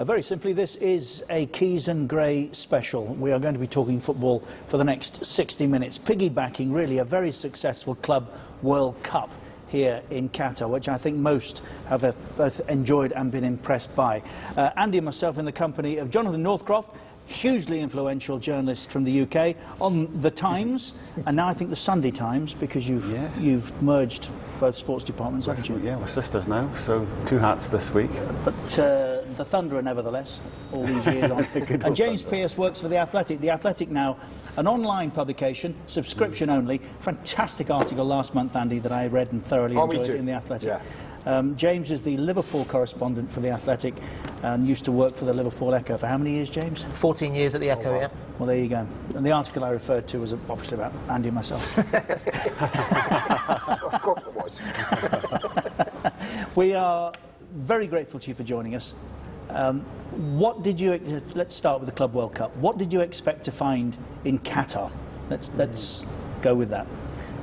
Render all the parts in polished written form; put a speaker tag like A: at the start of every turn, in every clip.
A: Very simply, this is a Keys and Gray special. We are going to be talking football for the next 60 minutes, piggybacking really a very successful Club World Cup here in Qatar, which I think most have both enjoyed and been impressed by. Andy and myself in the company of Jonathan Northcroft, hugely influential journalist from the UK, on The Times, and now I think the Sunday Times, because you've merged both sports departments, haven't you?
B: Yeah, we're sisters now, so 2 hats this week.
A: But the Thunderer, nevertheless, all these years on. And James Pearce works for The Athletic. The Athletic now, an online publication, subscription only. Fantastic article last month, Andy, that I read and thoroughly enjoyed in The Athletic.
C: Yeah.
A: James is the Liverpool correspondent for The Athletic and used to work for the Liverpool Echo. For how many years, James?
D: 14 years at the Echo, yeah.
A: Well, there you go. And the article I referred to was obviously about Andy and myself.
C: Of course it was.
A: We are very grateful to you for joining us. What did you... Let's start with the Club World Cup. What did you expect to find in Qatar? Let's go with that.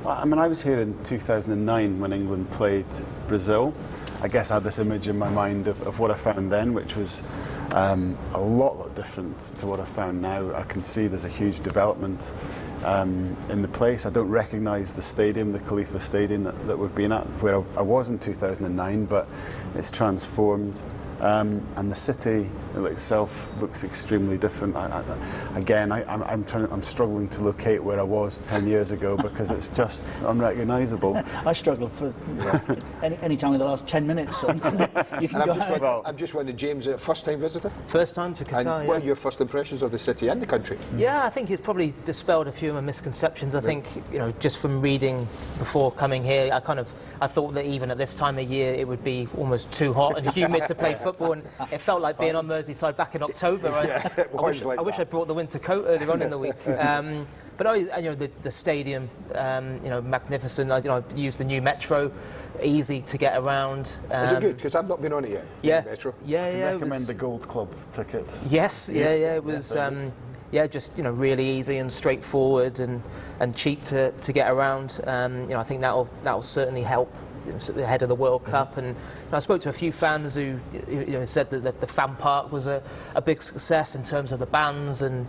B: I mean, I was here in 2009 when England played Brazil. I guess I had this image in my mind of what I found then, which was a lot different to what I found now. I can see there's a huge development in the place. I don't recognise the stadium, the Khalifa Stadium that we've been at, where I was in 2009, but it's transformed. And the city itself looks extremely different. I'm struggling to locate where I was 10 years ago because it's just unrecognisable.
A: I struggled for any time in the last 10 minutes. So you can go
C: I'm just wondering, James, first-time visitor?
D: First time to Qatar,
C: and what are your first impressions of the city and the country?
D: Yeah, I think it probably dispelled a few of my misconceptions. I think, just from reading before coming here, I thought that even at this time of year it would be almost too hot and humid to play football, and it felt like being on Merseyside back in October. I wish I'd brought the winter coat earlier on in the week. But the stadium, magnificent. I used the new metro, easy to get around.
C: Is it good? Because I've not been on it yet.
D: Yeah,
C: metro.
B: I recommend the Gold Club ticket.
D: Yes, it was. Just really easy and straightforward and cheap to get around. I think that'll certainly help ahead of the World Cup. And I spoke to a few fans who said that the fan park was a big success in terms of the bands and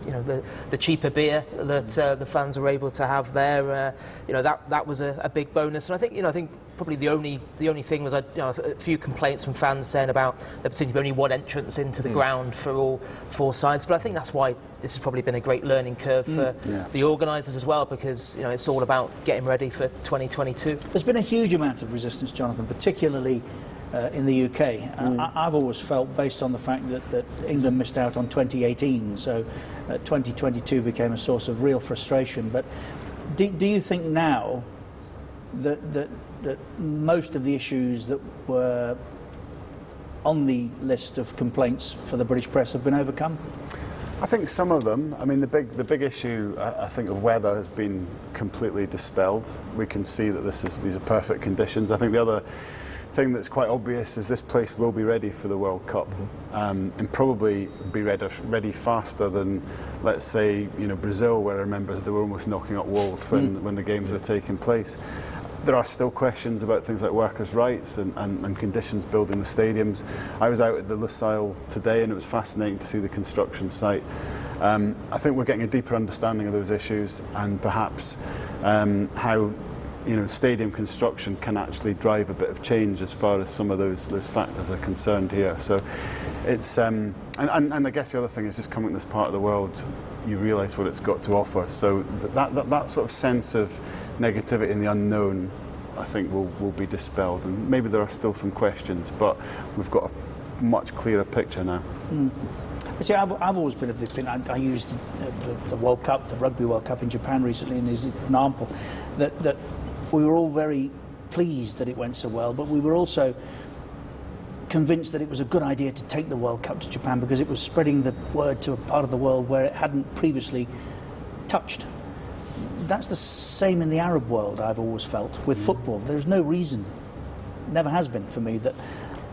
D: the cheaper beer that the fans were able to have there. That was a big bonus. And I think probably the only thing was a few complaints from fans saying about there potentially only one entrance into the ground for all 4 sides. But I think that's why this has probably been a great learning curve for the organisers as well, because it's all about getting ready for 2022.
A: There's been a huge amount of resistance, Jonathan, particularly in the UK. I've always felt, based on the fact that England missed out on 2018, so 2022 became a source of real frustration. But do you think now that most of the issues that were on the list of complaints for the British press have been overcome?
B: I think some of them. I mean, the big issue, I think, of weather has been completely dispelled. We can see that these are perfect conditions. I think the other thing that's quite obvious is this place will be ready for the World Cup, and probably be ready faster than, let's say, Brazil, where I remember they were almost knocking up walls when the games are taking place. There are still questions about things like workers' rights and conditions building the stadiums. I was out at the Lusail today and it was fascinating to see the construction site. I think we're getting a deeper understanding of those issues and perhaps how stadium construction can actually drive a bit of change as far as some of those factors are concerned here. So it's and I guess the other thing is just coming to this part of the world, you realise what it's got to offer. So that sort of sense of negativity in the unknown, I think, will be dispelled, and maybe there are still some questions, but we've got a much clearer picture now.
A: See, I've always been of the opinion. I used the World Cup, the Rugby World Cup in Japan recently, and as an example, that we were all very pleased that it went so well, but we were also convinced that it was a good idea to take the World Cup to Japan because it was spreading the word to a part of the world where it hadn't previously touched. That's the same in the Arab world, I've always felt, with football. There's no reason, never has been for me, that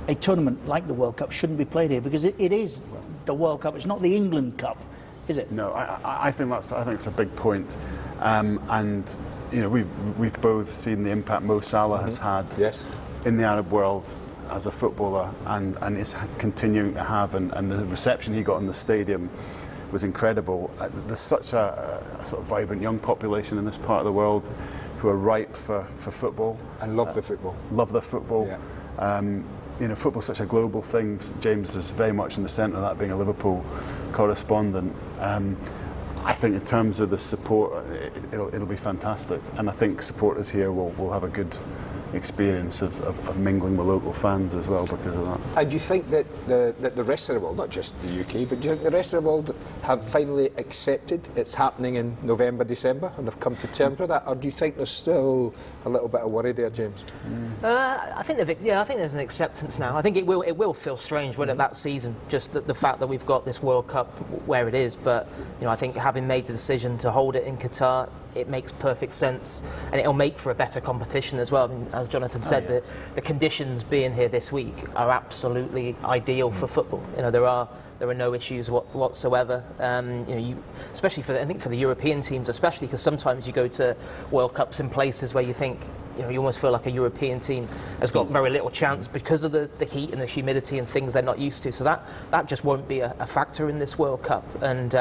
A: a tournament like the World Cup shouldn't be played here, because it is the World Cup. It's not the England Cup, is it?
B: No, I think it's a big point. And we've both seen the impact Mo Salah has had in the Arab world. as a footballer, and is continuing to have, and the reception he got in the stadium was incredible. There's such a sort of vibrant young population in this part of the world who are ripe for football.
C: And love the football.
B: Love their football.
C: Yeah.
B: You know, football's such a global thing. James is very much in the centre of that, being a Liverpool correspondent. I think in terms of the support, it'll be fantastic, and I think supporters here will have a good experience of mingling with local fans as well because of that.
C: And do you think that the rest of the world, not just the UK, but do you think the rest of the world have finally accepted it's happening in November, December, and have come to terms with that? Or do you think there's still a little bit of worry there, James?
D: I think there's an acceptance now. I think it will feel strange when at that season, just the fact that we've got this World Cup where it is. But I think having made the decision to hold it in Qatar, it makes perfect sense, and it'll make for a better competition as well. I mean, as Jonathan said, the conditions being here this week are absolutely ideal for football. There are no issues whatsoever. Especially for the European teams, especially because sometimes you go to World Cups in places where you think, you almost feel like a European team has got very little chance because of the heat and the humidity and things they're not used to. So that just won't be a factor in this World Cup. And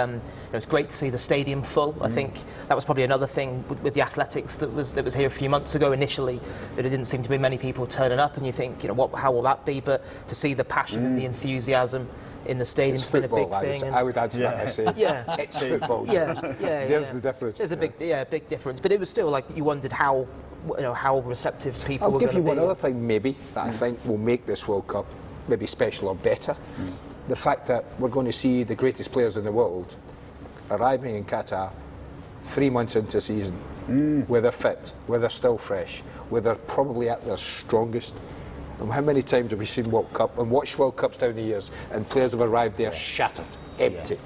D: it's great to see the stadium full. I think that was probably another thing with the Athletics that was here a few months ago. Initially, there didn't seem to be many people turning up, and you think, how will that be? But to see the passion and the enthusiasm in the stadium's been a big thing.
C: I would answer that by saying, it's football. There's the difference.
D: There's a big difference. But it was still like you wondered how receptive people were going to be.
C: I'll give you one other thing maybe that I think will make this World Cup maybe special or better. The fact that we're going to see the greatest players in the world arriving in Qatar 3 months into a season, where they're fit, where they're still fresh, where they're probably at their strongest. And how many times have we seen World Cup and watched World Cups down the years and players have arrived there shattered, empty?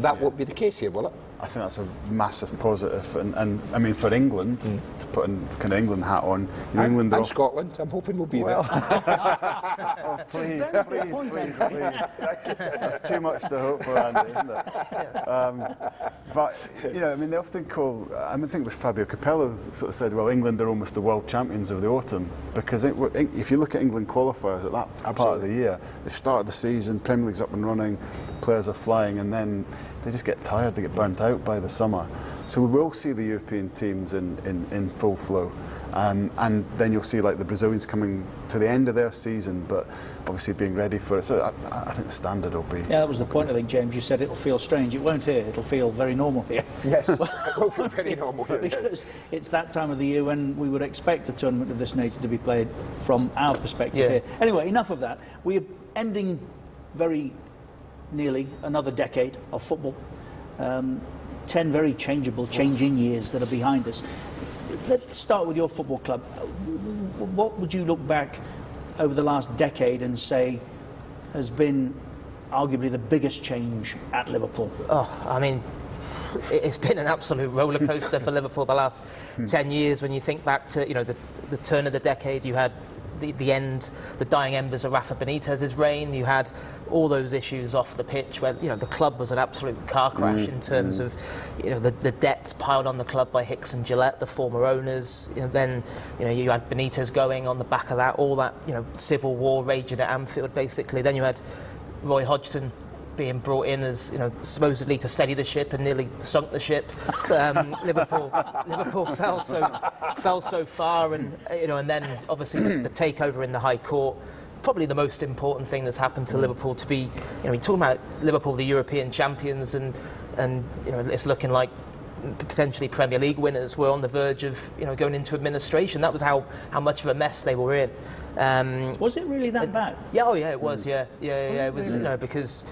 C: That won't be the case here, will it?
B: I think that's a massive positive, and I mean for England to put an kind of England hat on, England
C: and Scotland. I'm hoping we'll be there.
B: Oh, please. That's too much to hope for, Andy, isn't it? But they often call. I think it was Fabio Capello sort of said, well, England are almost the world champions of the autumn, because if you look at England qualifiers at that part of the year, they've started the season, Premier League's up and running, players are flying, and then they just get tired, they get burnt out by the summer. So we will see the European teams in full flow. And then you'll see like the Brazilians coming to the end of their season, but obviously being ready for it. So I think the standard will be...
A: Yeah, that was the point, I think, James. You said it'll feel strange. It won't here. It'll feel very normal here.
C: Yes, it will feel very normal here.
A: Because it's that time of the year when we would expect a tournament of this nature to be played from our perspective here. Anyway, enough of that. We're ending very nearly another decade of football. 10 very changing years that are behind us. Let's start with your football club. What would you look back over the last decade and say has been arguably the biggest change at Liverpool?
D: Oh, I mean, it's been an absolute roller coaster for Liverpool the last 10 years. When you think back to the turn of the decade, you had the dying embers of Rafa Benitez's reign. You had all those issues off the pitch where the club was an absolute car crash in terms of the debts piled on the club by Hicks and Gillette, the former owners. Then you had Benitez going on the back of that, all that civil war raging at Anfield basically. Then you had Roy Hodgson being brought in as supposedly to steady the ship and nearly sunk the ship. Liverpool fell so far, and and then obviously the takeover in the High Court. Probably the most important thing that's happened to Liverpool to be, we're talking about Liverpool, the European champions, and it's looking like potentially Premier League winners. Were on the verge of going into administration. That was how much of a mess they were in.
A: Was it really that bad?
D: Yeah, it was. Yeah. It was really? Because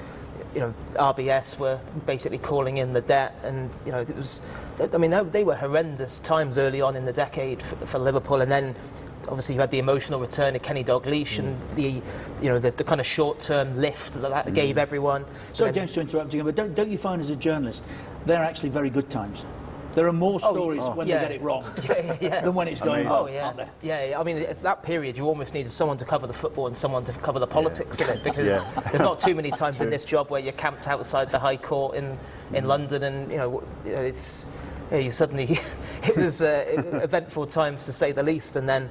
D: RBS were basically calling in the debt, and it was. I mean, they were horrendous times early on in the decade for Liverpool, and then obviously you had the emotional return of Kenny Dalglish and the kind of short-term lift that gave everyone.
A: Sorry, James, to interrupt you, but don't you find as a journalist they're actually very good times? There are more stories when they get it wrong than when it's going well, aren't there?
D: Yeah. I mean, at that period, you almost needed someone to cover the football and someone to cover the politics of it, because there's not too many times in this job where you're camped outside the High Court in London, and it's you suddenly it was eventful times to say the least. And then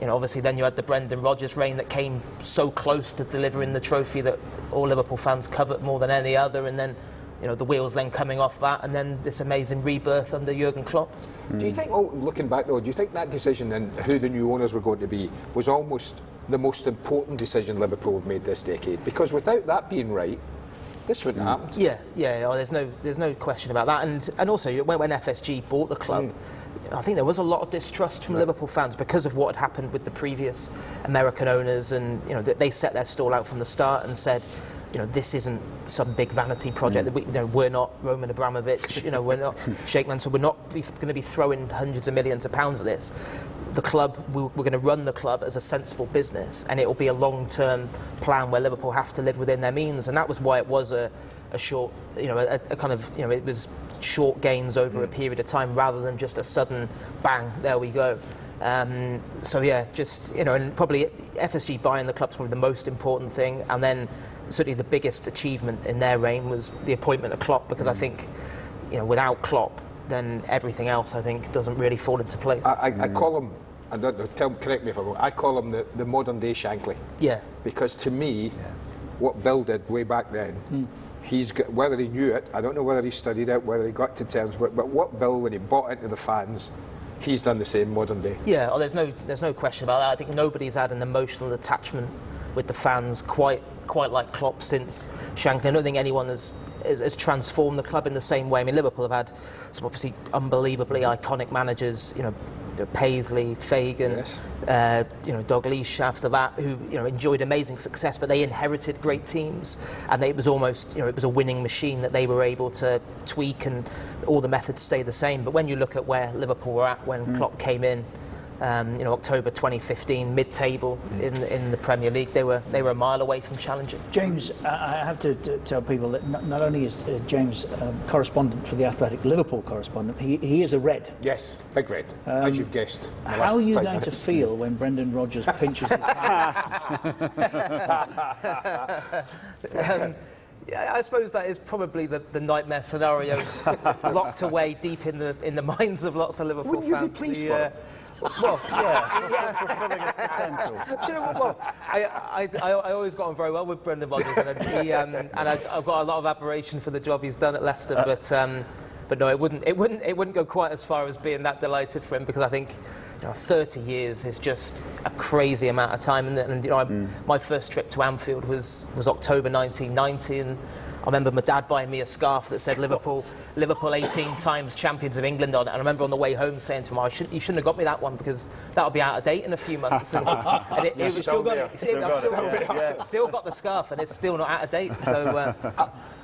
D: you know, obviously then you had the Brendan Rodgers reign that came so close to delivering the trophy that all Liverpool fans covet more than any other, and then, you know, the wheels then coming off that, and then this amazing rebirth under Jurgen Klopp.
C: Do you think, looking back though, do you think that decision and who the new owners were going to be was almost the most important decision Liverpool have made this decade? Because without that being right, this wouldn't have happened.
D: Yeah. There's no question about that. And also when FSG bought the club, I think there was a lot of distrust from Liverpool fans because of what had happened with the previous American owners, and you know they set their stall out from the start and said, you know, this isn't some big vanity project. That we're not Roman Abramovich. You know, we're not Sheikh Mansour. We're not going to be throwing hundreds of millions of pounds at this. The club, we're going to run the club as a sensible business, and it will be a long-term plan where Liverpool have to live within their means, and that was why it was a short, you know, a kind of, you know, it was short gains over a period of time rather than just a sudden bang, there we go. So yeah, just, you know, and probably FSG buying the club's probably the most important thing, and then certainly the biggest achievement in their reign was the appointment of Klopp, because I think, you know, without Klopp, then everything else I think doesn't really fall into place.
C: I call him, I don't know, correct me if I'm wrong, I call him the modern day Shankly.
D: Yeah.
C: Because to me, what Bill did way back then, he's got, whether he knew it, I don't know whether he studied it, whether he got to terms, but what Bill, when he bought into the fans, he's done the same modern day.
D: Yeah, there's no question about that. I think nobody's had an emotional attachment with the fans quite like Klopp since Shankly. I don't think anyone has transformed the club in the same way. I mean, Liverpool have had some obviously unbelievably iconic managers, you know, Paisley, Fagan, you know, Dalglish after that, who, you know, enjoyed amazing success, but they inherited great teams, and it was almost, you know, it was a winning machine that they were able to tweak, and all the methods stay the same. But when you look at where Liverpool were at when Klopp came in, you know, October 2015, mid-table in the Premier League, they were a mile away from challenging.
A: James, I have to tell people that not only is James correspondent for the Athletic, Liverpool correspondent, he is a Red.
C: Yes, big Red, as you've guessed.
A: How are you going to feel when Brendan Rodgers pinches the
D: Yeah, I suppose that is probably the nightmare scenario locked away deep in the minds of lots of Liverpool fans.
C: Wouldn't you be pleased for it?
A: Well, yeah,
B: fulfilling his potential.
D: Do you know what? Well, I always got on very well with Brendan Rodgers, and I've got a lot of admiration for the job he's done at Leicester. But no, it wouldn't go quite as far as being that delighted for him, because I think, you know, 30 years is just a crazy amount of time, and you know, my first trip to Anfield was October 1990, and I remember my dad buying me a scarf that said Liverpool 18 times champions of England on it. And I remember on the way home saying to him, you shouldn't have got me that one, because that'll be out of date in a few months. And it was still got it. Still got the scarf, and it's still not out of date. So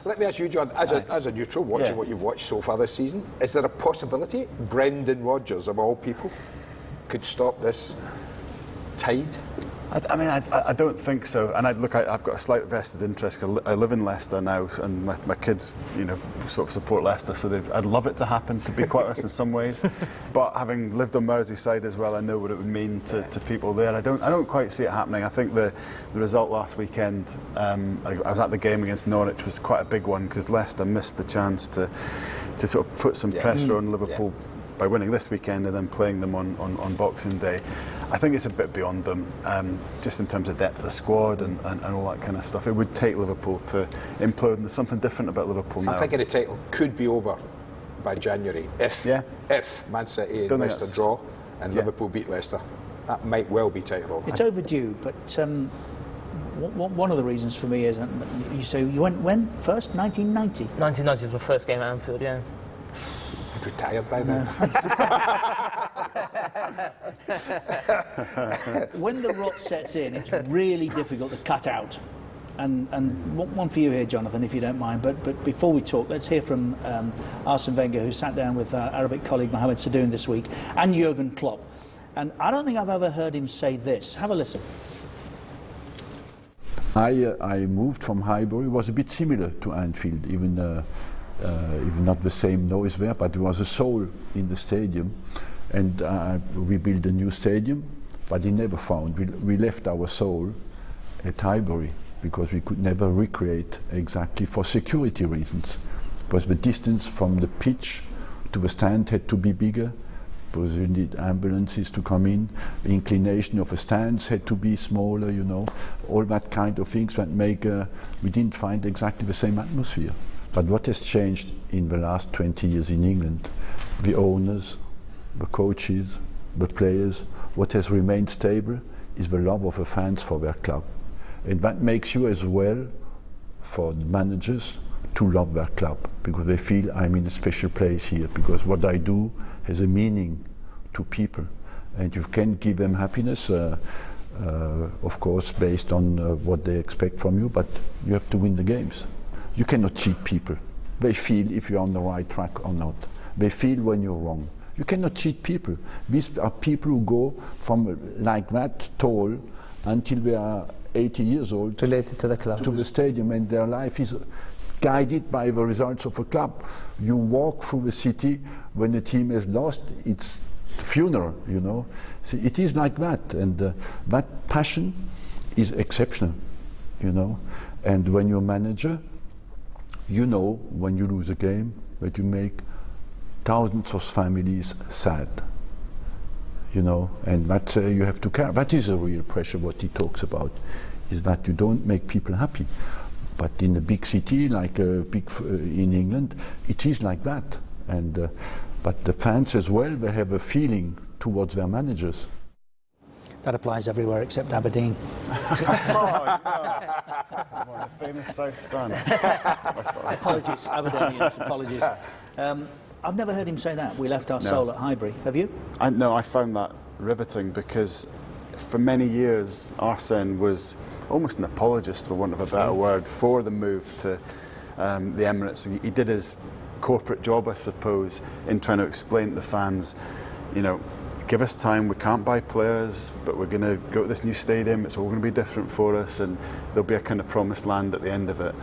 C: let me ask you, John, as a neutral, watching what you've watched so far this season, is there a possibility Brendan Rodgers, of all people, could stop this tide?
B: I mean, I don't think so. And I've got a slight vested interest. I live in Leicester now, and my kids, you know, sort of support Leicester. So I'd love it to happen, to be quite honest, in some ways. But having lived on Merseyside as well, I know what it would mean to people there. I don't quite see it happening. I think the result last weekend, I was at the game against Norwich, was quite a big one, because Leicester missed the chance to sort of put some pressure on Liverpool by winning this weekend and then playing them on Boxing Day. I think it's a bit beyond them, just in terms of depth of squad and all that kind of stuff. It would take Liverpool to implode, and there's something different about Liverpool now.
C: I'm thinking the title could be over by January if Man City and Leicester draw and Liverpool beat Leicester. That might well be title over.
A: It's overdue, but one of the reasons for me is, you say you went when first? 1990?
D: 1990 was my first game at Anfield, yeah.
C: Retired by then.
A: When the rot sets in, it's really difficult to cut out. And one for you here, Jonathan, if you don't mind. But before we talk, let's hear from Arsene Wenger, who sat down with our Arabic colleague Mohamed Sadoun this week, and Jurgen Klopp. And I don't think I've ever heard him say this. Have a listen.
E: I moved from Highbury. It was a bit similar to Anfield, even not the same noise there, but there was a soul in the stadium. And we built a new stadium, but he never found. We left our soul at Highbury because we could never recreate exactly, for security reasons. Because the distance from the pitch to the stand had to be bigger, because you need ambulances to come in. The inclination of the stands had to be smaller, you know. All that kind of things that make, we didn't find exactly the same atmosphere. But what has changed in the last 20 years in England? The owners, the coaches, the players, what has remained stable is the love of the fans for their club. And that makes you as well, for the managers, to love their club, because they feel I'm in a special place here, because what I do has a meaning to people. And you can give them happiness, of course, based on what they expect from you, but you have to win the games. You cannot cheat people. They feel if you're on the right track or not. They feel when you're wrong. You cannot cheat people. These are people who go from like that tall until they are 80 years old.
D: Related to the club.
E: To the stadium, and their life is guided by the results of a club. You walk through the city when the team has lost, it's funeral, you know. So it is like that, and that passion is exceptional, you know. And when you're a manager, you know when you lose a game that you make thousands of families sad, you know, and that you have to care. That is a real pressure. What he talks about is that you don't make people happy. But in a big city like in England, it is like that. And but the fans as well, they have a feeling towards their managers.
A: That applies everywhere except Aberdeen.
B: Oh, no. Well, the famous South Stand.
A: Apologies, Aberdeen, apologies. I've never heard him say that. We left our soul at Highbury. Have you?
B: No, I found that riveting, because for many years Arsene was almost an apologist, for want of a better word, for the move to the Emirates. He did his corporate job, I suppose, in trying to explain to the fans, you know, give us time, we can't buy players, but we're going to go to this new stadium, it's all going to be different for us, and there'll be a kind of promised land at the end of it.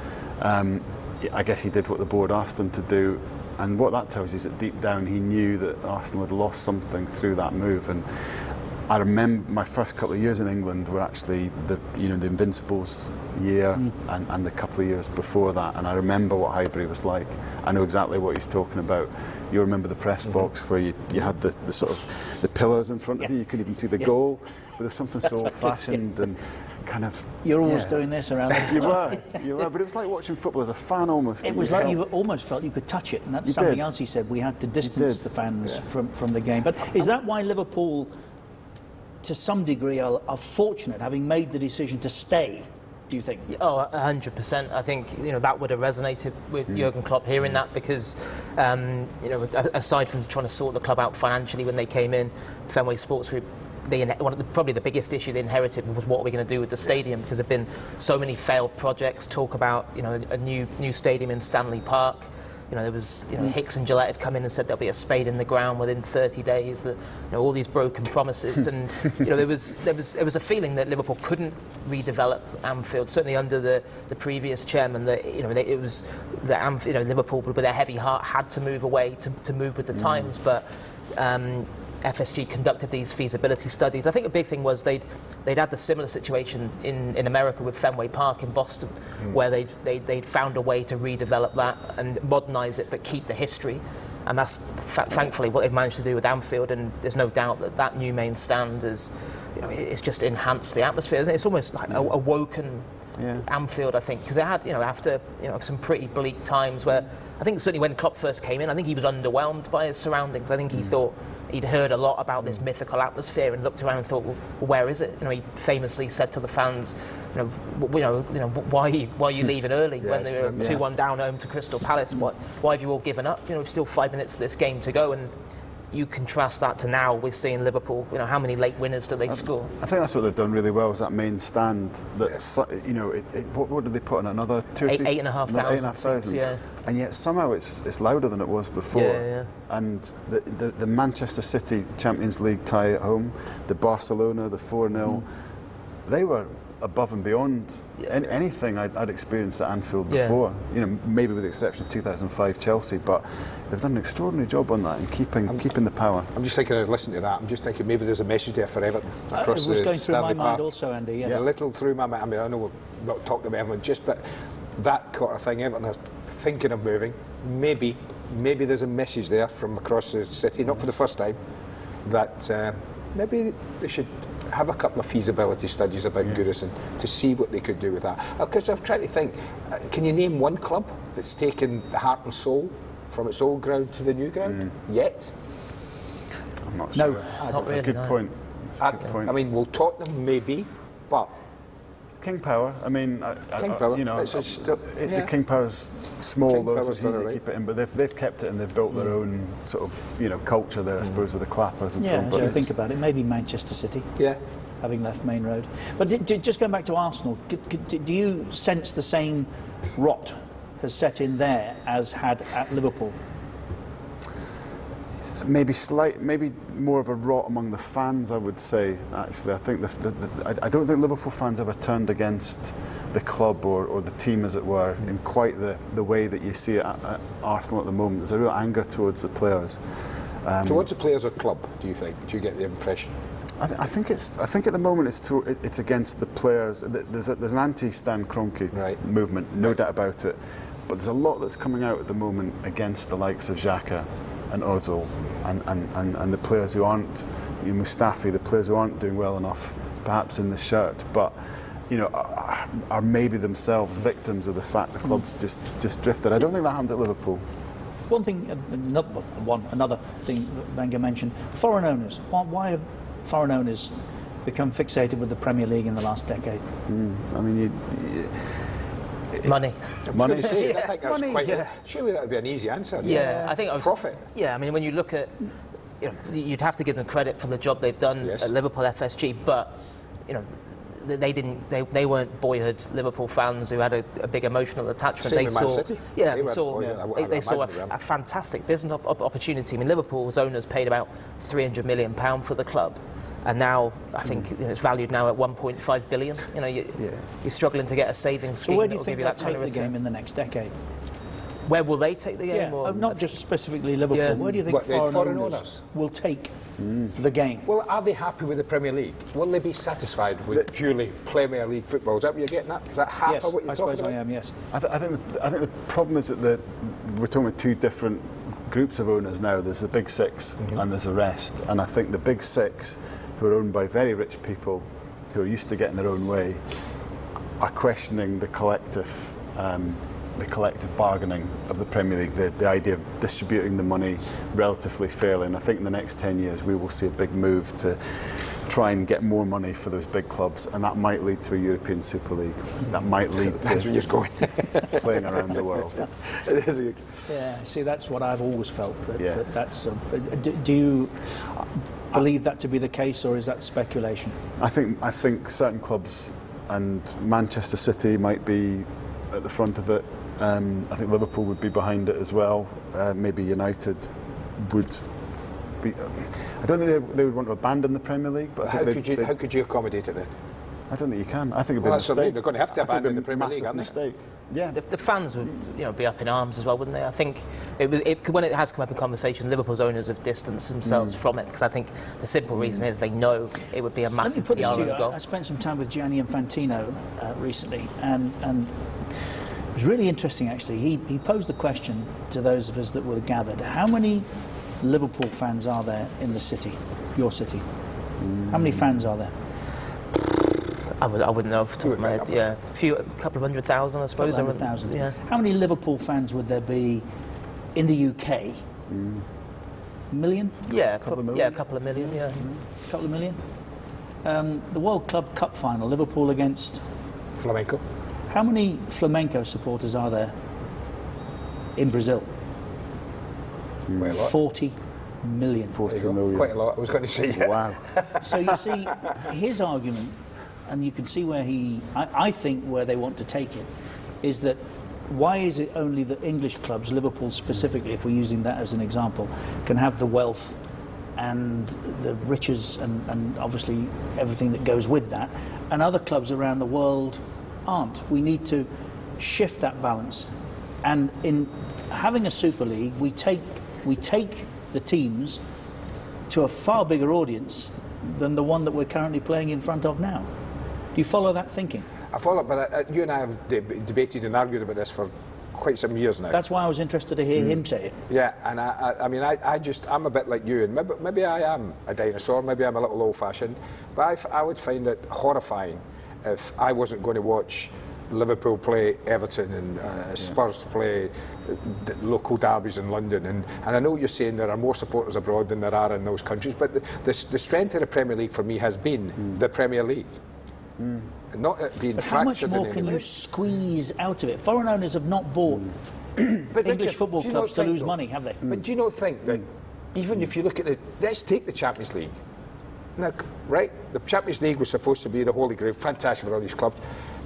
B: I guess he did what the board asked him to do, and what that tells you is that deep down he knew that Arsenal had lost something through that move. And I remember my first couple of years in England were actually the Invincibles year and the couple of years before that, and I remember what Highbury was like. I know exactly what he's talking about. You remember the press box where you had the sort of the pillars in front of you could even see the goal, but there was something so old-fashioned and kind of...
A: You're always doing this around the
B: You were, but it was like watching football as a fan almost.
A: It was like you almost felt you could touch it, and that's something else he said. We had to distance the fans from the game. But is that why Liverpool, to some degree, are fortunate, having made the decision to stay, do you think?
D: Oh, 100%. I think that would have resonated with Jurgen Klopp hearing that, because aside from trying to sort the club out financially when they came in, Fenway Sports Group, probably the biggest issue they inherited was what are we going to do with the stadium, because there have been so many failed projects. Talk about a new stadium in Stanley Park. There was Hicks and Gillette had come in and said there'll be a spade in the ground within 30 days. That all these broken promises, and there was a feeling that Liverpool couldn't redevelop Anfield. Certainly under the previous chairman, that it was that Liverpool, with their heavy heart, had to move away to move with the times. But FSG conducted these feasibility studies. I think a big thing was they'd had the similar situation in America with Fenway Park in Boston, where they'd found a way to redevelop that and modernise it, but keep the history. And that's thankfully what they've managed to do with Anfield. And there's no doubt that new main stand is, it's just enhanced the atmosphere. It's almost like awoken Anfield, I think, because it had, after some pretty bleak times where I think certainly when Klopp first came in, I think he was underwhelmed by his surroundings. I think he thought he'd heard a lot about this mythical atmosphere and looked around and thought, well, where is it? He famously said to the fans, why are you leaving early when they were 2-1 down home to Crystal Palace? Why have you all given up? Still 5 minutes of this game to go. And you contrast that to now we're seeing Liverpool, how many late winners do they score? I
B: think that's what they've done really well, is that main stand. What did they put on, another
D: 8,500? Yeah.
B: And yet somehow it's louder than it was before.
D: Yeah.
B: And the Manchester City Champions League tie at home, the Barcelona, the 4-0, they were above and beyond anything I'd experienced at Anfield before. Maybe with the exception of 2005 Chelsea, but they've done an extraordinary job on that and keeping the power.
C: I'm just thinking, listening to that, I'm just thinking maybe there's a message there for Everton across the Stanley Park. It was going through my mind
A: also, Andy. Yes.
C: A little through my mind. I mean, I know we're not talking about Everton, but that kind of thing. Everton are thinking of moving. Maybe there's a message there from across the city, not for the first time, that maybe they should have a couple of feasibility studies about Goodison to see what they could do with that. Because I'm trying to think, can you name one club that's taken the heart and soul from its old ground to the new ground yet?
B: I'm not
A: No,
B: sure.
D: not really,
B: a good
D: no.
B: point. That's a good point.
C: I mean, will Tottenham maybe, but
B: King Power. I mean,
C: King Power,
B: you know,
C: it's just still-
B: the King Power's small,
C: King
B: though, so
C: Power's
B: it's
C: done
B: easy
C: it
B: to
C: right.
B: keep it in. But they've kept it and they've built their own sort of culture there, I suppose, with the clappers and so
A: Yeah,
B: on.
A: as
B: But
A: you
B: it's-
A: think about it, maybe Manchester City,
C: yeah.
A: having left Main Road. But just going back to Arsenal, do you sense the same rot has set in there as had at Liverpool?
B: maybe more of a rot among the fans, I would say. Actually, I think I don't think Liverpool fans ever turned against the club or the team, as it were, in quite the way that you see it at Arsenal at the moment. There's a real anger towards the players.
C: Towards the players or club, do you think? Do you get the impression?
B: I think at the moment it's against the players. There's an anti-Stan Kroenke movement, no doubt about it. But there's a lot that's coming out at the moment against the likes of Xhaka and Ozil and the players who aren't, Mustafi, the players who aren't doing well enough, perhaps in the shirt, but are maybe themselves victims of the fact the club's just drifted. I don't think that happened at Liverpool.
A: One thing, another thing Wenger mentioned: foreign owners. Why have foreign owners become fixated with the Premier League in the last decade?
B: I mean,
D: Money.
C: Money. I think that's
A: Money,
C: quite.
A: yeah.
C: Surely that would be an easy answer.
D: Yeah, I think I was,
C: profit.
D: Yeah, I mean, when you look at, you'd have to give them credit for the job they've done at Liverpool FSG, but they weren't boyhood Liverpool fans who had a big emotional attachment.
C: Same with Man City.
D: Yeah,
C: They
D: saw
C: were
D: a fantastic business opportunity. I mean, Liverpool's owners paid about £300 million for the club. And now, I think it's valued now at 1.5 billion. You're struggling to get a savings scheme.
A: So where do
D: that
A: you
D: will
A: think
D: give
A: they'll
D: that kind
A: take
D: of
A: the
D: return.
A: game in the next decade?
D: Where will they take the game?
A: Yeah,
D: or
A: not just specifically Liverpool.
D: Yeah.
A: Where do you think
C: What, the
A: foreign
C: foreign
A: owners will take the game?
C: Well, are they happy with the Premier League? Will they be satisfied with purely Premier League football? Is that what you're getting at? Is that half
A: Yes,
C: of what you're
A: I
C: talking
A: suppose
C: about?
A: I am. Yes.
B: I think the problem is that we're talking about two different groups of owners now. There's the big six and there's the rest. And I think the big six, who are owned by very rich people who are used to getting their own way, are questioning the collective bargaining of the Premier League, the idea of distributing the money relatively fairly. And I think in the next 10 years we will see a big move to try and get more money for those big clubs, and that might lead to a European Super League. That might lead
C: That's where you're
B: to
C: going.
B: playing around the world.
A: Yeah. See, that's what I've always felt.
B: Yeah.
A: That's. Do you believe that to be the case, or is that speculation?
B: I think certain clubs, and Manchester City might be at the front of it. I think Liverpool would be behind it as well. Maybe United would be. I don't think they would want to abandon the Premier League, but
C: How could you accommodate it then?
B: I don't think you can. I think it'd be
C: Well,
B: a
C: that's what I mean.
B: mistake.
C: They're going to have to
B: I think it'd
C: abandon
B: be
C: the Premier
B: a
C: League,
B: massive
C: aren't they?
B: mistake. Yeah.
D: The fans would be up in arms as well, wouldn't they? I think when it has come up in conversation, Liverpool's owners have distanced themselves from it, because I think the simple reason is they know it would be a
A: Let me
D: massive
A: put this to
D: PR
A: you.
D: goal.
A: I spent some time with Gianni Infantino recently, and it was really interesting actually. He posed the question to those of us that were gathered: how many Liverpool fans are there in the city, your city? How many fans are there?
D: I wouldn't know off the top of my head. Yeah, a couple of 100,000, I suppose.
A: 100,000.
D: Yeah.
A: How many Liverpool fans would there be in the UK? Million?
D: Yeah, a
B: Couple of million?
D: Yeah, a couple of million. Yeah.
A: Couple of million? The World Club Cup final, Liverpool against.
C: Flamenco.
A: How many Flamenco supporters are there in Brazil?
C: Quite a lot.
A: 40 million.
B: 40
C: There you go.
B: million.
C: Quite a lot. I was going to say. Yeah.
B: Wow.
A: So you see, his argument, and you can see where I think where they want to take it, is that why is it only that English clubs, Liverpool specifically, if we're using that as an example, can have the wealth and the riches and obviously everything that goes with that, and other clubs around the world aren't? We need to shift that balance. And in having a Super League, we take the teams to a far bigger audience than the one that we're currently playing in front of now. Do you follow that thinking?
C: I follow, but you and I have debated and argued about this for quite some years now.
A: That's why I was interested to hear him say it.
C: Yeah, and I'm a bit like you, and maybe I am a dinosaur, maybe I'm a little old-fashioned, but I would find it horrifying if I wasn't going to watch Liverpool play Everton and Spurs play local derbies in London. And I know what you're saying, there are more supporters abroad than there are in those countries, but the strength of the Premier League for me has been the Premier League. Not it being
A: But how much
C: fractured
A: more
C: in
A: can
C: any
A: you
C: way.
A: squeeze out of it? Foreign owners have not bought
C: But
A: English
C: Richard,
A: football
C: do you
A: clubs
C: not
A: to
C: think,
A: lose
C: though-
A: money, have they?
C: But do you not think that even if you look at let's take the Champions League. Now, right, the Champions League was supposed to be the holy grail, fantastic for all these clubs,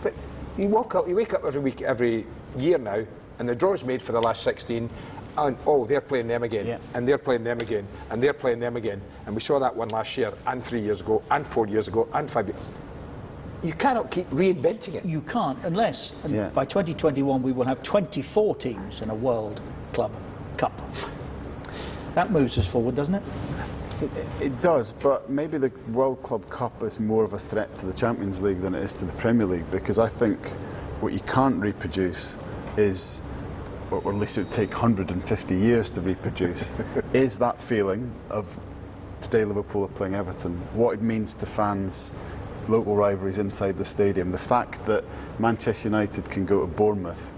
C: but you wake up every week, every year now, and the draw's made for the last 16, and they're playing them again, and they're playing them again, and they're playing them again, and we saw that one last year, and 3 years ago, and 4 years ago, and 5 years. You cannot keep reinventing it.
A: You can't, unless by 2021 we will have 24 teams in a World Club Cup. That moves us forward, doesn't it?
B: It does, but maybe the World Club Cup is more of a threat to the Champions League than it is to the Premier League, because I think what you can't reproduce is, or at least it would take 150 years to reproduce, is that feeling of today Liverpool are playing Everton, what it means to fans, local rivalries inside the stadium, the fact that Manchester United can go to Bournemouth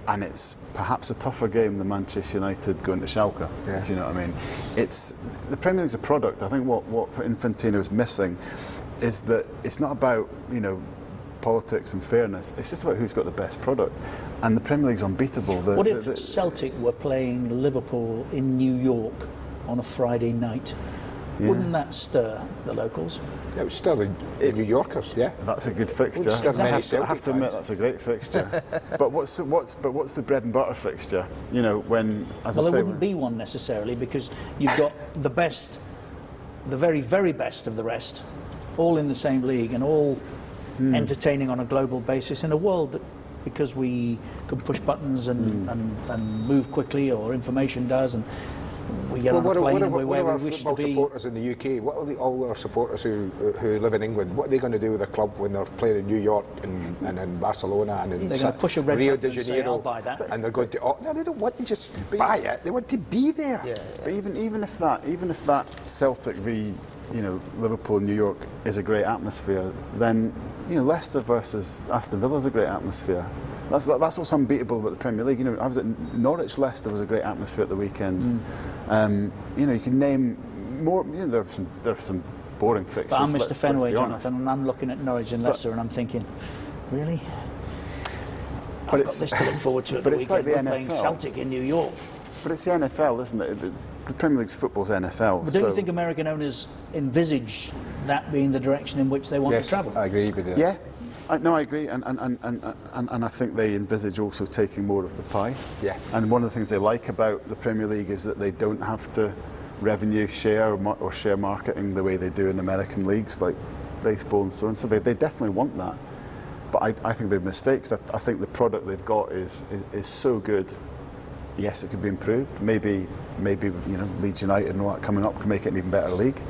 B: and it's perhaps a tougher game than Manchester United going to Schalke, if you know what I mean. The Premier League's a product. I think what Infantino is missing is that it's not about, politics and fairness. It's just about who's got the best product. And the Premier League's unbeatable.
A: What if Celtic were playing Liverpool in New York on a Friday night? Wouldn't that stir the locals?
C: It was still the New Yorkers, yeah.
B: That's a good fixture.
C: Stir many
B: I have
C: Celtic
B: to admit
C: fans.
B: that's a great fixture. But what's the bread and butter fixture? When, as
A: Well,
B: I say,
A: there wouldn't be one necessarily, because you've got the best, the very, very best of the rest, all in the same league and all entertaining on a global basis in a world that, because we can push buttons and move quickly, or information does, and we get on a plane and we're where we wish to be.
C: Supporters in the UK, what are all our supporters who live in England, what are they going to do with their club when they're playing in New York and in Barcelona and in
A: They're going to push a red
C: Rio
A: button
C: de
A: and say,
C: Janeiro,
A: "I'll buy that."
C: and they're going to. No, they don't want to just buy it. They want to be there.
D: Yeah.
B: But even if that Celtic v Liverpool, New York is a great atmosphere, then Leicester versus Aston Villa is a great atmosphere. That's what's unbeatable about the Premier League. I was at Norwich. Leicester was a great atmosphere at the weekend. You can name more. There are some boring fixtures.
A: But I'm Mr.
B: let's
A: Fenway,
B: be honest.
A: Jonathan, and I'm looking at Norwich and Leicester, and I'm thinking, really? I've got this to look forward to at the
B: but it's
A: weekend.
B: like the
A: We're playing
B: NFL.
A: Celtic in New York.
B: But it's the NFL, isn't it? The Premier League's football's NFL.
A: But don't you think American owners envisage that being the direction in which they want to travel?
C: I agree with you.
B: Yeah. I agree, and I think they envisage also taking more of the pie.
C: Yeah.
B: And one of the things they like about the Premier League is that they don't have to revenue share or share marketing the way they do in American leagues like baseball and so on. So they definitely want that. But I think they're mistakes. I think the product they've got is so good. Yes, it could be improved. Maybe Leeds United and all that coming up can make it an even better league.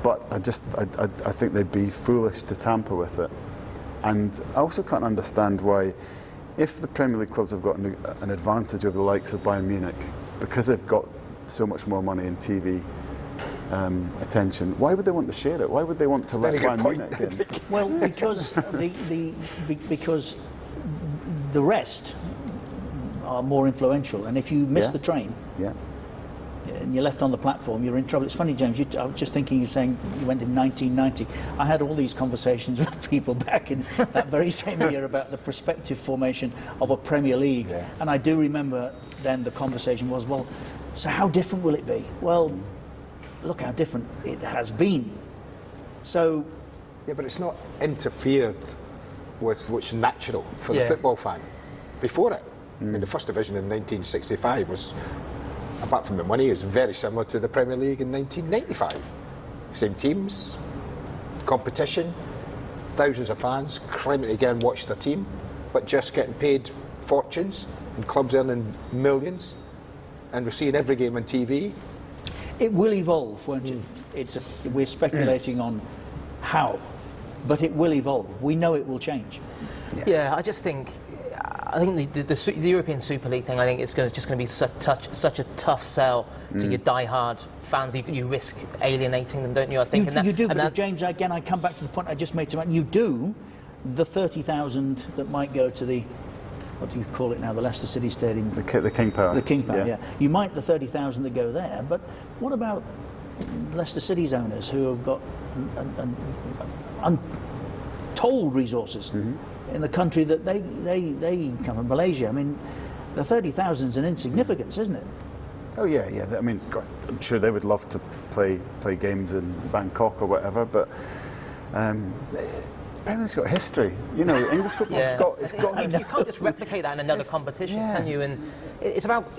B: But I think they'd be foolish to tamper with it. And I also can't understand why, if the Premier League clubs have got an advantage over the likes of Bayern Munich, because they've got so much more money in TV attention, why would they want to share it? Why would they want to let
C: Very good
B: Bayern
C: point.
B: Munich in?
A: Well, because because the rest are more influential, and if you miss the train
B: Yeah.
A: and you're left on the platform, you're in trouble. It's funny, James, I was just thinking, you're saying you went in 1990. I had all these conversations with people back in that very same year about the prospective formation of a Premier League.
C: Yeah.
A: And I do remember then the conversation was, well, so how different will it be? Well, look how different it has been. So,
C: Yeah, but it's not interfered with what's natural for the football fan. Before it, I mean, the First Division in 1965 was, apart from the money, is very similar to the Premier League in 1995. Same teams, competition, thousands of fans claiming to again watch their team, but just getting paid fortunes, and clubs earning millions, and we're seeing every game on TV.
A: it will evolve, won't it? We're speculating on how, but it will evolve. We know it will change.
D: Yeah, I just think I think the European Super League thing, I think it's just going to be such a tough sell to your die-hard fans. You risk alienating them, don't you? I think.
A: You do, but James, again, I come back to the point I just made to you do the 30,000 that might go to the, what do you call it now, the Leicester City Stadium?
B: The King Power.
A: The King Power, yeah. You might the 30,000 that go there, but what about Leicester City's owners who have got untold resources in the country that they come from, Malaysia? I mean, the 30,000 is an insignificance, isn't it?
B: Oh yeah. I mean, God, I'm sure they would love to play games in Bangkok or whatever, but Premier League's got history. You know, English football's got.
D: You can't just replicate that in another competition, can you? And it's about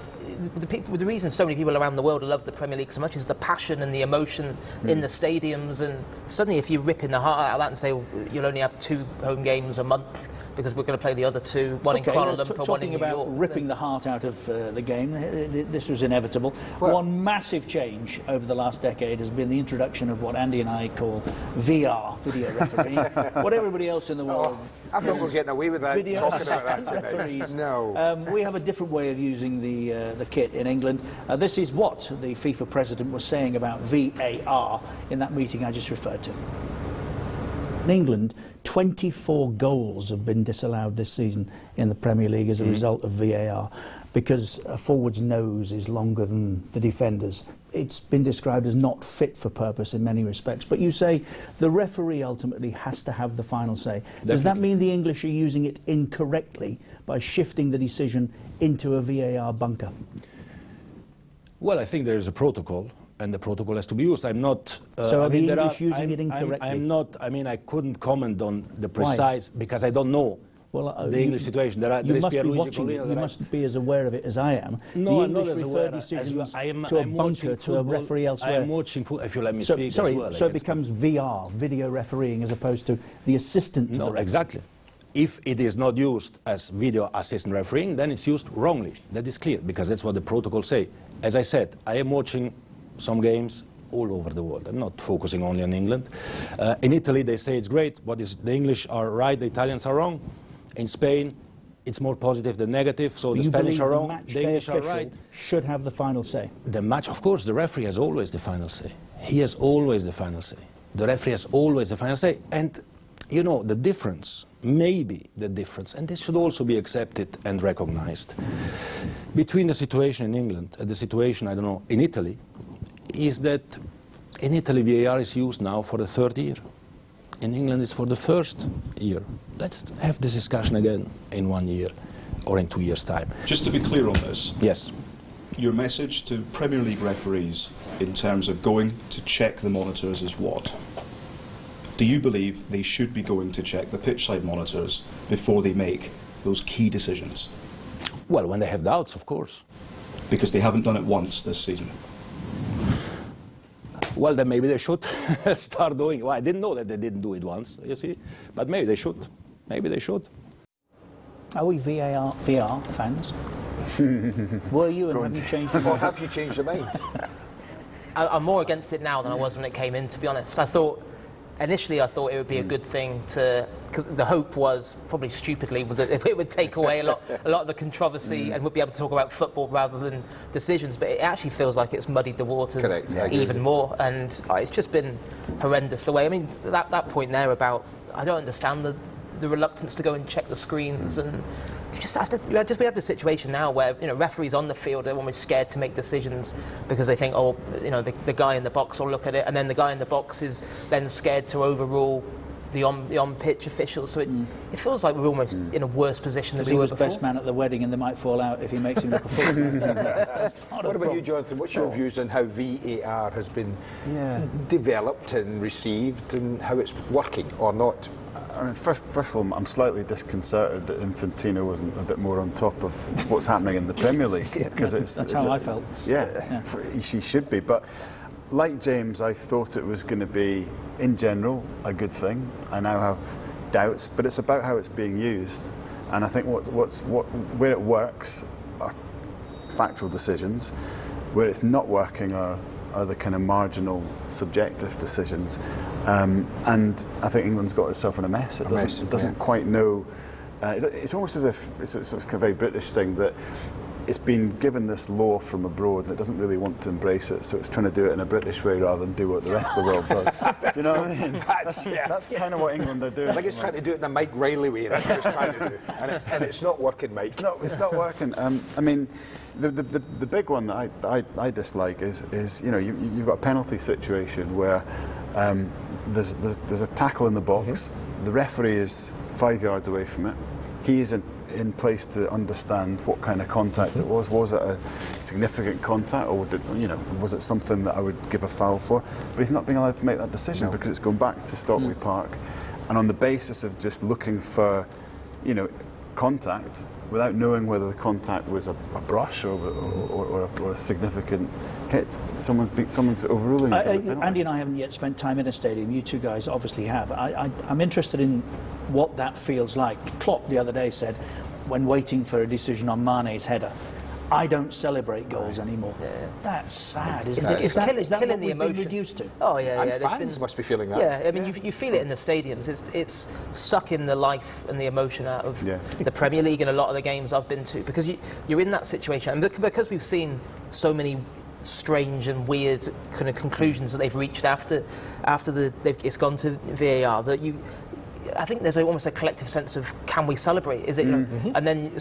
D: the reason so many people around the world love the Premier League so much is the passion and the emotion in the stadiums. And suddenly, if you rip in the heart out of that and say, well, you'll only have 2 home games a month because we're going to play the other 2, one in Kuala Lumpur, one in New York.
A: Talking about ripping the heart out of the game, this was inevitable. One massive change over the last decade has been the introduction of what Andy and I call VR, video refereeing. What everybody else in the world...
C: I thought we were getting away with that,
A: video
C: talking about that
A: referees.
C: No.
A: We have a different way of using the kit in England. This is what the FIFA president was saying about VAR in that meeting I just referred to. In England, 24 goals have been disallowed this season in the Premier League as a result of VAR because a forward's nose is longer than the defender's. It's been described as not fit for purpose in many respects. But you say the referee ultimately has to have the final say. Definitely. Does that mean the English are using it incorrectly by shifting the decision into a VAR bunker?
F: Well, I think there is a protocol, and the protocol has to be used. I'm not...
A: so are the English using it incorrectly?
F: I'm not... I mean, I couldn't comment on the precise... Why? Because I don't know the English situation. There is Pierluigi Collina.
A: You must be as aware of it as I am.
F: No,
A: I'm not as aware decisions to a bunker, to a referee elsewhere.
F: I'm watching football, if you let me speak as well.
A: So it becomes VR, video refereeing, as opposed to the assistant to the referee.
F: Exactly. If it is not used as video assistant refereeing, then it's used wrongly. That is clear, because that's what the protocols say. As I said, I am watching some games all over the world. I'm not focusing only on England. In Italy, they say it's great. The English are right, the Italians are wrong. In Spain, it's more positive than negative, so the Spanish are wrong, the English are right.
A: Should have the final say.
F: The match, of course, the referee has always the final say. He has always the final say. The referee has always the final say. And, you know, the difference, maybe the difference, and this should also be accepted and recognized, between the situation in England and the situation, I don't know, in Italy, is that in Italy VAR is used now for the 3rd year. In England it's for the 1st year. Let's have this discussion again in 1 year or in 2 years' time.
G: Just to be clear on this.
F: Yes.
G: Your message to Premier League referees in terms of going to check the monitors is what? Do you believe they should be going to check the pitchside monitors before they make those key decisions?
F: Well, when they have doubts, of course.
G: Because they haven't done it once this season.
F: Well, then maybe they should start doing it. Well, I didn't know that they didn't do it once, you see. But maybe they should. Maybe they should.
A: Are we VR fans? Were you, and have you changed?
C: Or have you changed your mind?
D: I'm more against it now than I was when it came in, to be honest. Initially I thought it would be a good thing because the hope was, probably stupidly, that it would take away a lot of the controversy and would be able to talk about football rather than decisions, but it actually feels like it's muddied the waters even more, and it's just been horrendous the way. I mean, that point there about, I don't understand the reluctance to go and check the screens, and we have the situation now where, you know, referees on the field are almost scared to make decisions because they think, oh, you know, the guy in the box will look at it, and then the guy in the box is then scared to overrule the on-pitch officials. So it feels like we're almost in a worse position than we were before.
A: He was best man at the wedding, and they might fall out if he makes him look a fool.
C: What about you, Jonathan? What's your views on how VAR has been developed and received, and how it's working or not?
B: I mean, first of all, I'm slightly disconcerted that Infantino wasn't a bit more on top of what's happening in the Premier League. Because
A: that's how I felt.
B: Yeah, she should be. But like James, I thought it was going to be, in general, a good thing. I now have doubts, but it's about how it's being used. And I think where it works are factual decisions. Where it's not working are the kind of marginal, subjective decisions. And I think England's got itself in a mess. It doesn't quite know It's almost as if it's a sort of very British thing that it's been given this law from abroad and it doesn't really want to embrace it, so it's trying to do it in a British way rather than do what the rest of the world does. Do you know what I mean? That's kind of what England are doing.
C: I think it's trying to do it in the Mike Riley way. That's what it's trying to do, and it's not working, Mike.
B: It's not working. I mean, the big one that I dislike is you know you've got a penalty situation where there's a tackle in the box. The referee is 5 yards away from it. He isn't in place to understand what kind of contact it was. Was it a significant contact, or was it something that I would give a foul for? But he's not being allowed to make that decision because it's gone back to Stockley Park, and on the basis of just looking for, contact without knowing whether the contact was a brush or a significant hit, someone's overruling it.
A: Andy and I haven't yet spent time in a stadium. You two guys obviously have. I'm interested in what that feels like. Klopp the other day said, when waiting for a decision on Mane's header, I don't celebrate goals anymore. Yeah. That's sad, isn't it? Is that
D: killing
A: what
D: the
A: we've
D: emotion.
A: been reduced to?
D: Oh yeah,
C: and
D: yeah.
C: fans must be feeling that.
D: Yeah, I mean, you feel it in the stadiums. It's sucking the life and the emotion out of the Premier League and a lot of the games I've been to, because you're in that situation, and because we've seen so many strange and weird kind of conclusions that they've reached after it's gone to VAR, that I think there's almost a collective sense of, can we celebrate? Is it? And then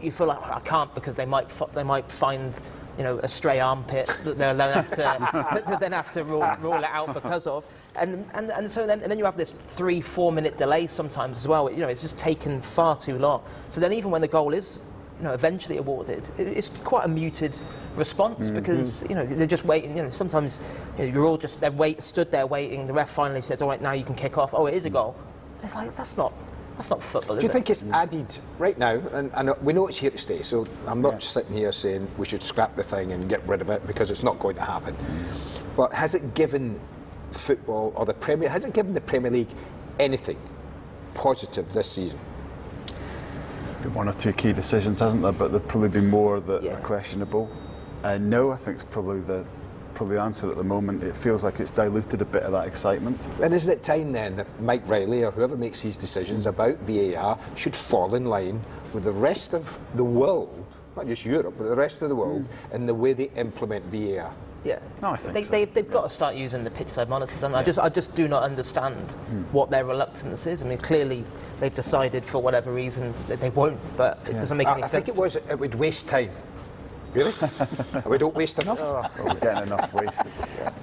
D: you feel like, I can't, because they might find a stray armpit that they'll then have to rule it out because of, and then you have this 3-4 minute delay sometimes as well. It's just taken far too long. So then even when the goal is eventually awarded, it's quite a muted response, because they're just waiting. Sometimes you're all just stood there waiting. The ref finally says, "All right, now you can kick off." Oh, it is a goal. It's like, that's not football, is it?
C: Do you think it's added right now? And we know it's here to stay, so I'm not sitting here saying we should scrap the thing and get rid of it, because it's not going to happen. But has it given football, or has it given the Premier League anything positive this season?
B: Been one or two key decisions, hasn't there? But there'll probably be more that are questionable. No, I think it's probably the answer at the moment. It feels like it's diluted a bit of that excitement.
C: And isn't it time then that Mike Riley, or whoever makes these decisions about VAR, should fall in line with the rest of the world, not just Europe, but the rest of the world, in the way they implement VAR?
D: Yeah,
B: no, I think
D: they've got to start using the pitch-side monitors. I just do not understand what their reluctance is. I mean, clearly they've decided for whatever reason that they won't, but it doesn't make any sense.
C: I think it would waste time. Really? We don't waste enough?
B: We're getting enough wasted.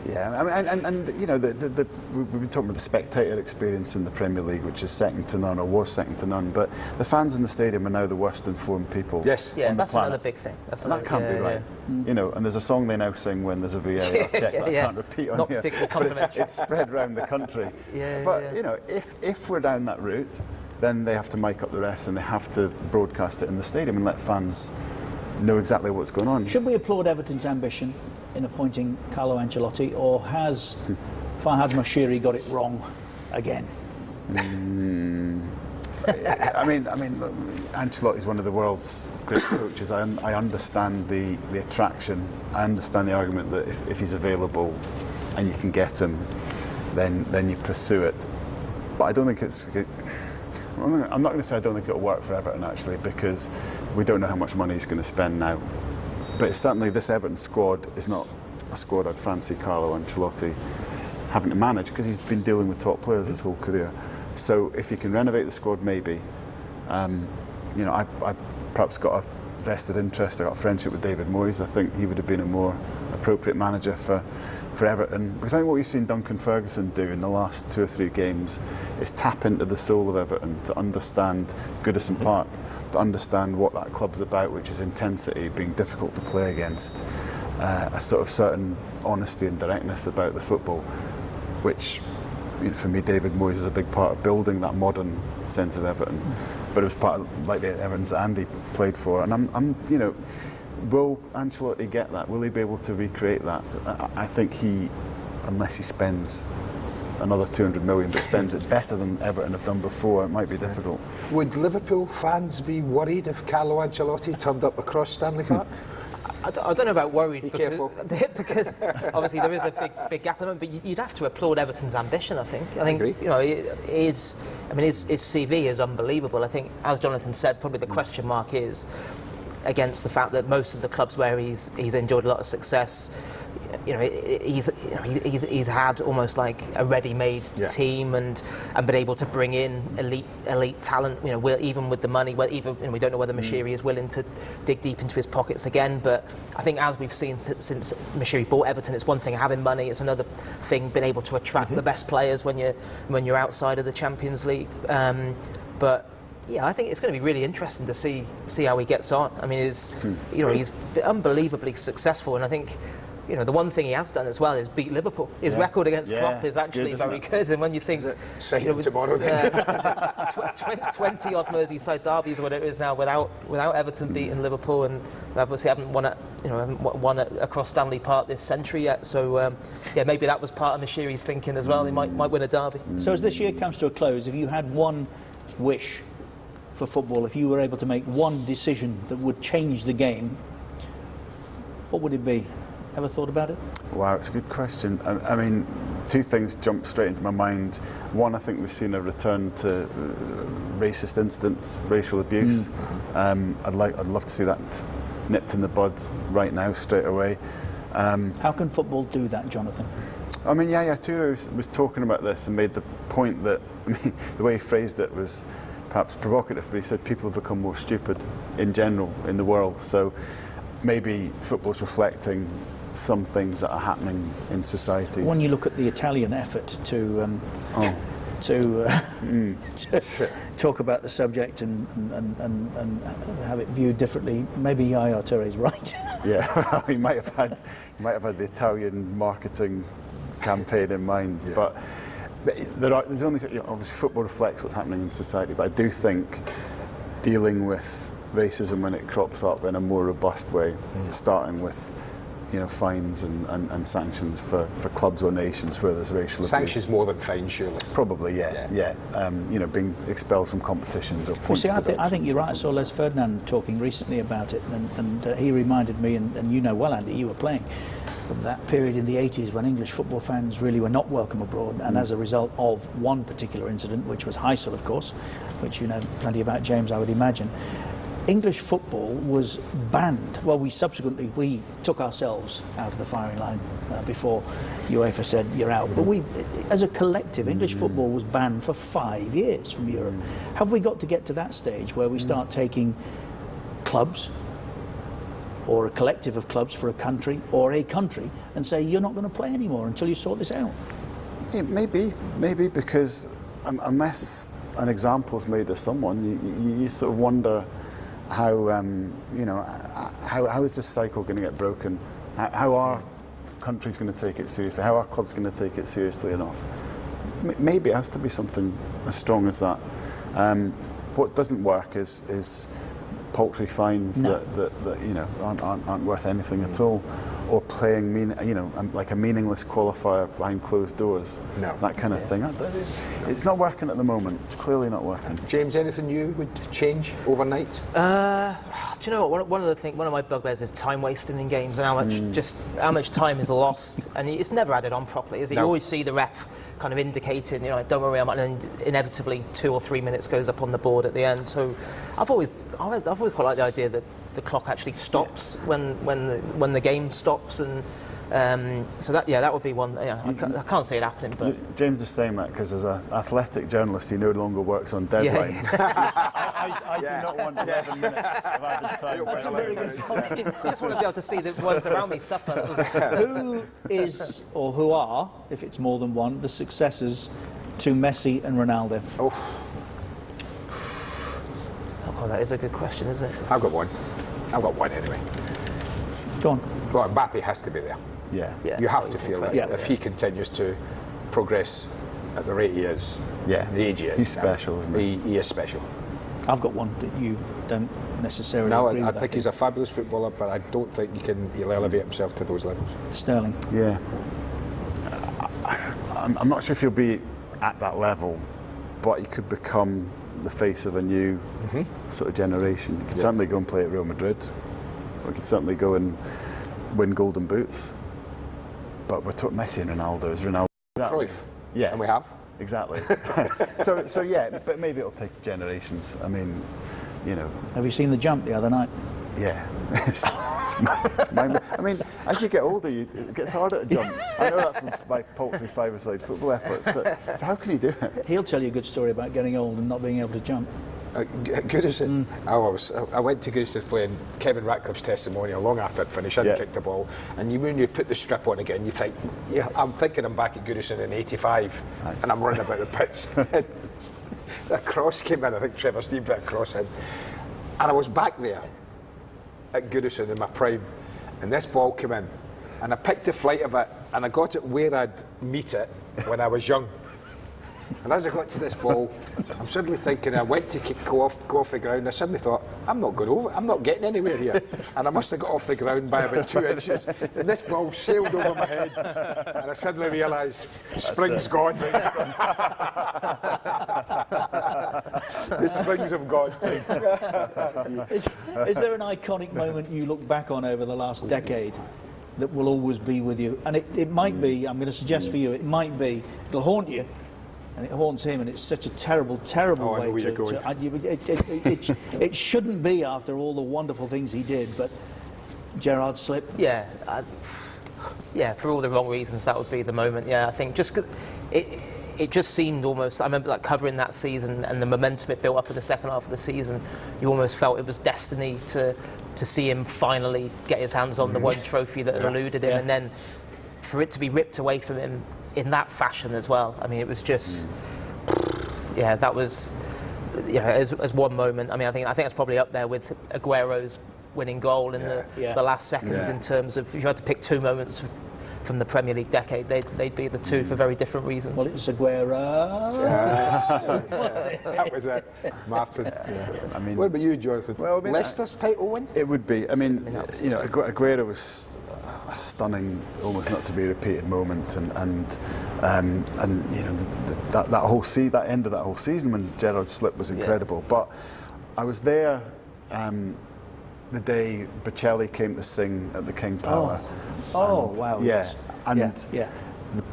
B: Yeah, I mean, and we've been talking about the spectator experience in the Premier League, which is second to none, or was second to none, but the fans in the stadium are now the worst informed people on the
D: that's
B: planet.
D: another big thing.
B: That can't be right. And there's a song they now sing when there's a VAR check that I can't repeat on here, but it's spread around the country. If we're down that route, then they have to mic up the refs and they have to broadcast it in the stadium and let fans know exactly what's going on.
A: Should we applaud Everton's ambition in appointing Carlo Ancelotti, or has Farhad Moshiri got it wrong again?
B: I mean, Ancelotti is one of the world's great coaches. I understand the attraction. I understand the argument that if he's available and you can get him, then you pursue it. But I don't think I'm not going to say I don't think it'll work for Everton, actually, because we don't know how much money he's going to spend now. But it's certainly, this Everton squad is not a squad I'd fancy Carlo Ancelotti having to manage, because he's been dealing with top players his whole career. So if you can renovate the squad, maybe. I perhaps got a vested interest. I got a friendship with David Moyes. I think he would have been a more appropriate manager for Everton, because I think what we've seen Duncan Ferguson do in the last 2 or 3 games is tap into the soul of Everton, to understand Goodison Park, to understand what that club's about, which is intensity, being difficult to play against, a sort of certain honesty and directness about the football, which, for me, David Moyes was a big part of building that modern sense of Everton. But it was part of, like, the Everton's that Andy played for, and I'm will Ancelotti get that? Will he be able to recreate that? I think unless he spends another 200 million, but spends it better than Everton have done before, it might be difficult.
C: Would Liverpool fans be worried if Carlo Ancelotti turned up across Stanley Park?
D: I don't know about worried.
C: Be careful.
D: Because obviously there is a big gap at the moment, but you'd have to applaud Everton's ambition, I think. I think,
C: agree.
D: you know, his CV is unbelievable. I think, as Jonathan said, probably the question mark is against the fact that most of the clubs where he's enjoyed a lot of success, you know, he's had almost like a ready-made team and been able to bring in elite talent. You know, even with the money, we don't know whether Moshiri is willing to dig deep into his pockets again. But I think, as we've seen since Moshiri bought Everton, it's one thing having money; it's another thing being able to attract the best players when you're outside of the Champions League. But yeah, I think it's going to be really interesting to see how he gets on. I mean, he's unbelievably successful, and I think, you know, the one thing he has done as well is beat Liverpool. His record against Klopp is actually very good. And when you think,
C: tomorrow,
D: 20 odd Merseyside derbies or whatever it is now without Everton beating Liverpool, and obviously haven't won it across Stanley Park this century yet. So maybe that was part of Moshiri's thinking as well. They might win a derby.
A: So as this year comes to a close, if you had one wish for football, if you were able to make one decision that would change the game, what would it be? Ever thought about it?
B: Wow, it's a good question. I mean, two things jump straight into my mind. One, I think we've seen a return to racist incidents, racial abuse. I'd love to see that nipped in the bud right now, straight away.
A: How can football do that, Jonathan?
B: I mean, Yaya Toure was talking about this and made the point that, I mean, the way he phrased it was perhaps provocative, but he said people have become more stupid in general in the world. So maybe football's reflecting some things that are happening in societies.
A: When you look at the Italian effort to talk about the subject and have it viewed differently, maybe Yaya Toure is right.
B: Yeah, he might have had the Italian marketing campaign in mind, but there's only, you know, obviously football reflects what's happening in society, but I do think dealing with racism when it crops up in a more robust way, starting with, you know, fines and sanctions for clubs or nations where there's racial
C: Sanctions
B: abuse.
C: more than fines, surely.
B: Probably, yeah. You know, being expelled from competitions or points.
A: I think you're right. I saw Les Ferdinand talking recently about it, and he reminded me, and you know well, Andy, you were playing, of that period in the 80s when English football fans really were not welcome abroad, and as a result of one particular incident, which was Heysel, of course, which you know plenty about, James, I would imagine, English football was banned. Well, we took ourselves out of the firing line before UEFA said you're out. But we, as a collective, English football was banned for 5 years from Europe. Have we got to get to that stage where we start taking clubs or a collective of clubs for a country or a country and say you're not going to play anymore until you sort this out?
B: Yeah, maybe because unless an example's made of someone, you sort of wonder how how is this cycle going to get broken? How are countries going to take it seriously? How are clubs going to take it seriously enough? Maybe it has to be something as strong as that. What doesn't work is paltry fines that you know aren't worth anything at all, or playing like a meaningless qualifier behind closed doors. No. That kind of thing. It's not working at the moment. It's clearly not working.
C: James, anything you would change overnight?
D: Do you know what? One of my bugbears is time wasting in games, and how much time is lost, and it's never added on properly. Is it? No. You always see the ref kind of indicating, you know, don't worry, and then inevitably 2 or 3 minutes goes up on the board at the end. So I've always quite liked the idea that the clock actually stops when the game stops, and so that would be one. Yeah, I can't see it happening. But
B: James is saying that because as an athletic journalist, he no longer works on deadline. I do not want 11 minutes of added time.
A: That's a very good point.
D: I just want to be able to see the ones around me suffer.
A: Who is, or who are, if it's more than one, the successors to Messi and Ronaldo?
C: Oh,
D: that is a good question, isn't it?
C: I've got one anyway.
A: Go on.
C: Well, Mbappe has to be there.
B: Yeah.
C: You have to feel that if he continues to progress at the rate he is, the age he is.
B: He's special, isn't he?
C: He is special.
A: I've got one that you don't necessarily agree with.
C: I think he's a fabulous footballer, but I don't think he'll elevate himself to those levels.
A: Sterling.
B: Yeah. I'm not sure if he'll be at that level, but he could become the face of a new sort of generation. He could certainly go and play at Real Madrid. We could certainly go and win golden boots. But we're talking Messi and Ronaldo. Is Ronaldo?
C: Cruyff.
B: Yeah.
C: And we have.
B: Exactly. so yeah, but maybe it'll take generations. I mean, you know.
A: Have you seen the jump the other night?
B: Yeah. I mean, as you get older, it gets harder to jump. I know that from my paltry five-a-side football efforts. So how can he do it?
A: He'll tell you a good story about getting old and not being able to jump.
C: Goodison. I went to Goodison playing Kevin Ratcliffe's testimonial long after I'd finished. I'd kicked the ball, and when you put the strip on again, you think, yeah, I'm thinking I'm back at Goodison in '85, and I'm running about the pitch. A cross came in. I think Trevor Steed put a cross in, and I was back there at Goodison in my prime, and this ball came in, and I picked the flight of it, and I got it where I'd meet it when I was young. And as I got to this ball, I'm suddenly thinking, I went to go off the ground, I suddenly thought, I'm not going over, I'm not getting anywhere here. And I must have got off the ground by about 2 inches. And this ball sailed over my head, and I suddenly realised, spring's gone. The springs have gone.
A: Is there an iconic moment you look back on over the last decade that will always be with you? And it might be, I'm going to suggest for you, it might be, it'll haunt you. And it haunts him, and it's such a terrible, terrible way to it shouldn't be after all the wonderful things he did, but Gerrard slip.
D: Yeah, for all the wrong reasons, that would be the moment. Yeah, I think just 'cause it just seemed almost. I remember like covering that season and the momentum it built up in the second half of the season. You almost felt it was destiny to see him finally get his hands on the one trophy that had eluded him, and then for it to be ripped away from him in that fashion as well. I mean, it was just, that was, as one moment. I mean, I think that's probably up there with Aguero's winning goal in the last seconds in terms of, if you had to pick two moments from the Premier League decade, they'd be the two for very different reasons.
A: Well, it was Aguero.
C: That was it, Martin.
B: I mean,
C: what about you, Jonathan?
B: Well, I mean,
C: Leicester's title win?
B: It would be. I mean, Aguero was a stunning, almost not to be repeated moment, and that whole that end of that whole season when Gerrard slipped was incredible. But I was there the day Bocelli came to sing at the King Power.
A: Wow!
B: Yeah, and
A: the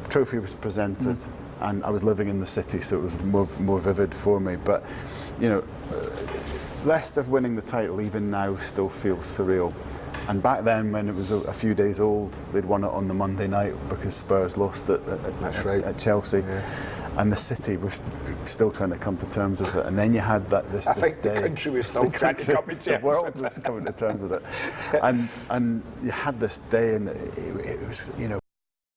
B: trophy was presented, and I was living in the city, so it was more vivid for me. But Leicester winning the title even now still feels surreal. And back then, when it was a few days old, they'd won it on the Monday night because Spurs lost it at Chelsea. Yeah. And the city was still trying to come to terms with it. And then you had this
C: think
B: day.
C: The country was still trying to come to terms.
B: The world was coming to terms with it. And you had this day, and it was,